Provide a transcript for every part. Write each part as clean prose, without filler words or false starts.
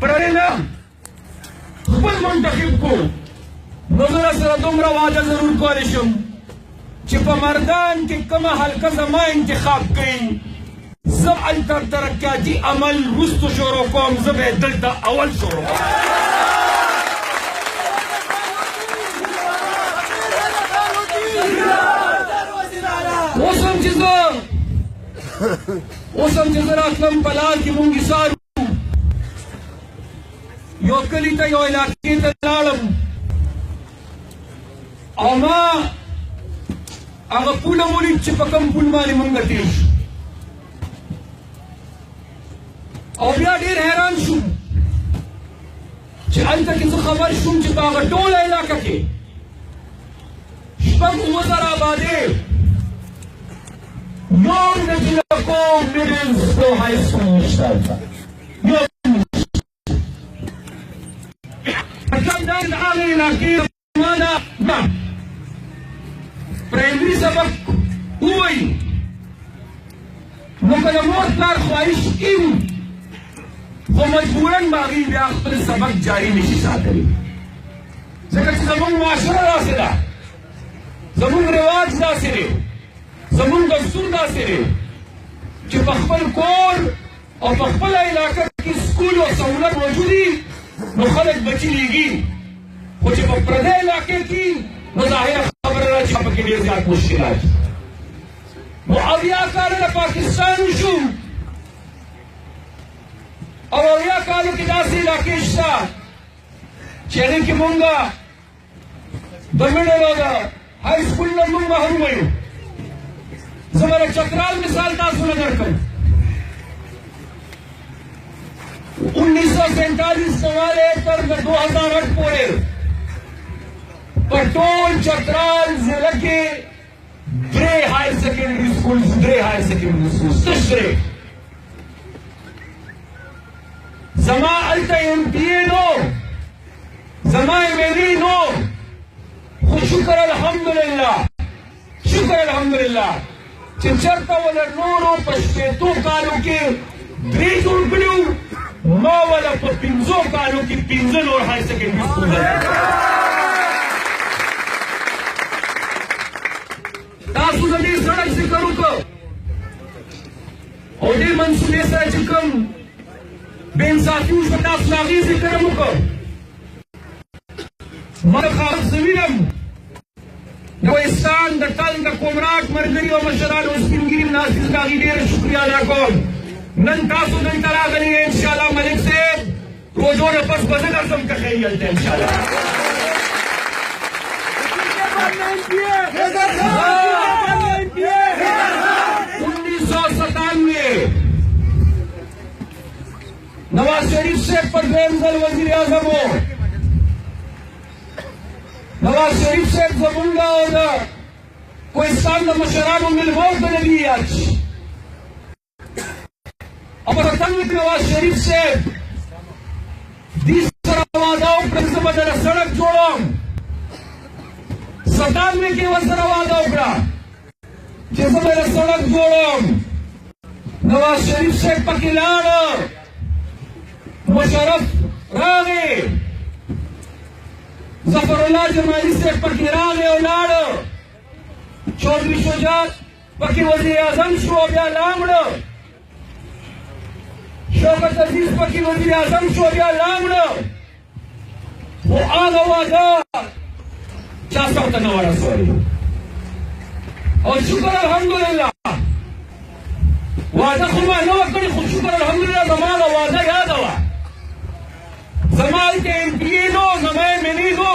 پرې نه خپل منتخب کو نو زه سره دومره وعده ضرور کولی شم چې په مردان کې کومه حلقه زما انتخاب کوي زه هلته ترقیاتي عمل وروستو شروع کوم زه به یې دلته اول شروع کوم اوس هم چې زه راتلم په لار کې مونږ ایسار یو کلي ته یو علاقې ته لاړم او ما هغه پوله ولید چې په کوم پول باندې مونږ تېر شو او بیا ډېر حیران شوم چې هلته کې زه خبر شوم چې په هغه ټوله علاقه کې شپږ اووه زره آبادۍ یو نجله کوم میډل سکول های سکول نشته هلته یو مطلب دا د هغې علاقې ما نه پرایمري سبق ووایي نو که د مور پلار خواهش کیم خو مجبوراً به هغوی بیا خپل سبق جاري نشي ساتلی ځکه چې زموږ معاشره داسې ده زموږ رواج داسې دی زموږ دستور داسې دی چې په خپل کور او په خپله علاقه کې سکول او سهولت موجود وي نو خلک بچي لیږي خو چې په پردۍ علاقې کې نو ظاهره خبره ده چې پکې ډېر زیات مشکلات نو اویا کاله د پاکستان وشو او اویا کالو کې داسې علاقې شته چې هغې کې مونږ د میډل او د های سکول نه مونږ محرومه یو زه به د چترال مثال تاسو نه درکړم 1947 سے لے کر 2008 پورے پٹول چترال ضلع کے درے ہائر سیکنڈری اسکول تشرے زما التا ایم پی اے نو زما ایم ایل اے نو خود شکر الحمدللہ چې چرته ولا نورو په شپېتو کالو کې درې جوړ کړي ما ولا په 5 کالو کې 15 نور های سیکنډري سکول تاسو د دې سړک ذکر وکړو او دې منصوبې سره چې کوم بې انصافي وشوه تاسو د هغې ذکر هم وکړو ما خالد زوینم نوستان د ټل د کومراټ ملګري او مشرانو سپین ګیري ناست د هغې ډېره شکریه ادا کوم نن تاسو دلته راغلي یې انشاءالله ملک صاحب روزو نه پس به زه درځم که ښایي هلته انشاءالله 1997 نواز شریف صاحب پر دویم ځل وزیر اعظم و نواز شریف صاحب زمونږ او د کوهستان د مشرانو مېلمه ورته نه دي یاد شي او په تنګ کې نواز شریف صاحب دې سره وعده وکړه چې زه به دله سړک جوړوم 97 کې ورسره وعده وکړه چې زه به دله سړک جوړوم نواز شریف صاحب پکې لاړه مشرف راغی ظفر الله جمالي صاحب پکې راغی او لاړه چودھری شجاعت پکې وزیر اعظم شو او بیا لاړه شوکت عزیز پکې وزیر اعظم شو بیا لاړه خو هغه وعده چا سره ته نه ورسولې او شکر الحمدلله وعده خو ما نه وه کړې خو شکر الحمدلله زما هغه وعده یاده وه زما هلته ایم پي اے نو زما ایم ایل اے نو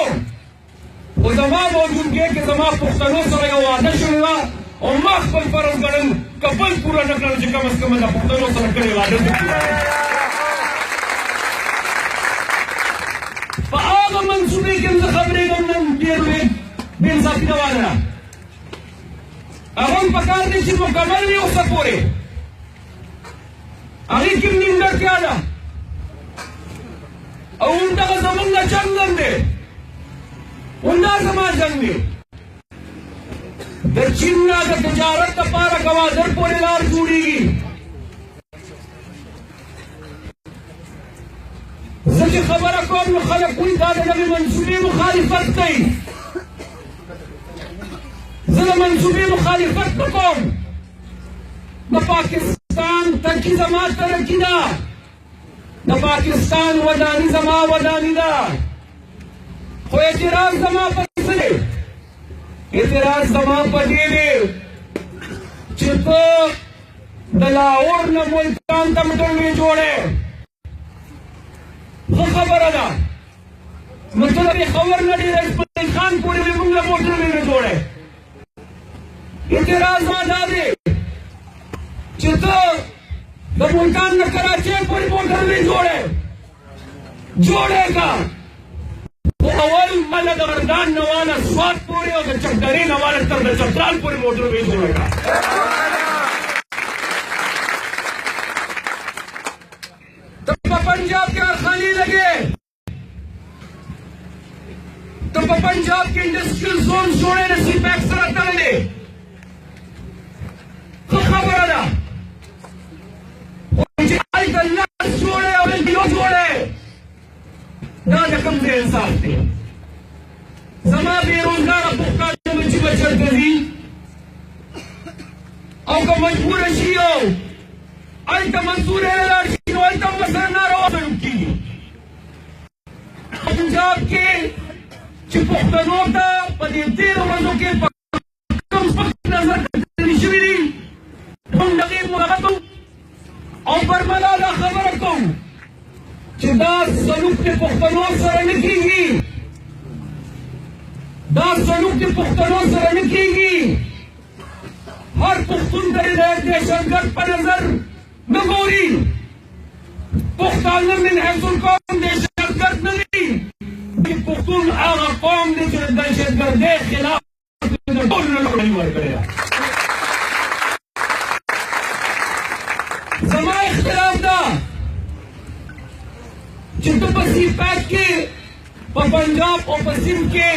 خو زما موجودګۍ کې زما پښتنو سره یو وعده شوې وه او ما خپل فرض ګڼم که بل پوره نه کړم چې کم از کم د پښتنو سره کړې وعده دې پوره په هغه منصوبې کې هم زه خبرېږم نن ډېر بې انصافي نه واده هغه هم پکار دی چې مکمل وي اوسه پورې هغې کې هم نیمګړتیا ده او همدغه زمونږ نه جنګ هم دی همدا زما جنګ دی د چین نه د تجارت لپاره ګوادر پورې لار جوړېږي چې خبره کوم نو خلک وایي دا د دغې منصوبې مخالفت کوي. زه د منصوبې مخالفت نه کوم. د پاکستان ترقي زما ترقي ده، د پاکستان وداني زما وداني ده، خو اعتراض زما په څه دی؟ اعتراض زما په دې دی چې ته د لاهور نه ملتان ته موټروې جوړې. ښه خبره ده، نو ته د پېښور نه ډېر اسماعیل خان پورې مې موږ له موټروې نه جوړې. اعتراض زما دا دی چې ته د ملتان نه کراچۍ پورې موټروې جوړې که خو اول مله د غردان نه واله سوات پورې او د چکدرې نه واله تر د چترال پورې موټروې جوړه که. ته په پنجاب کې کارخانې لګې، ته په پنجاب کې انډسټریل زون جوړې د سی پیک سره تړلې. ښه خبره ده، خو چې هلته لس جوړې او دلته یو جوړې، دا د کوم ځای انصاف دی؟ زما بېروزګاره پښتانه به چې به چېرته ځي او که مجبوره شي او هلته منصورې له لاړ شي نو هلته هم ورسره ناروا سلوک کېږي. پنجاب کې چې پښتنو ته په دې تېرو ورځو کې په کوم سپک نظر کتلي شوي دي، موږ دغې ملغت او برملا دا خبره کوو چې دا سلوک د پښتنو سره نه کېږي، دا سلوک د پښتنو سره نه کېږي. هر پښتون ته د دهشتګرد په نظر نه ګوري. پښتانه من حیث القوم دهشتګرد نه دي. پښتون هغه قوم دی چې د دهشتګردۍ خلاف د ټولو نه لومړی ورکړې ده. زما اختلاف ده چې ته په سی پیک کې په پنجاب او په سندھ کې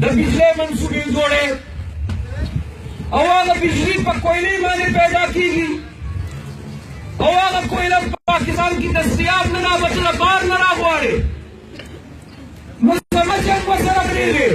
د بجلۍ منصوبې جوړې او هغه بجلي په کویلې باندې پیدا کېږي او هغه کویله په پاکستان کې دستیاب نه ده، بچه د بار نه راغواړې. نو زما جنګ ورسره پرېږدې.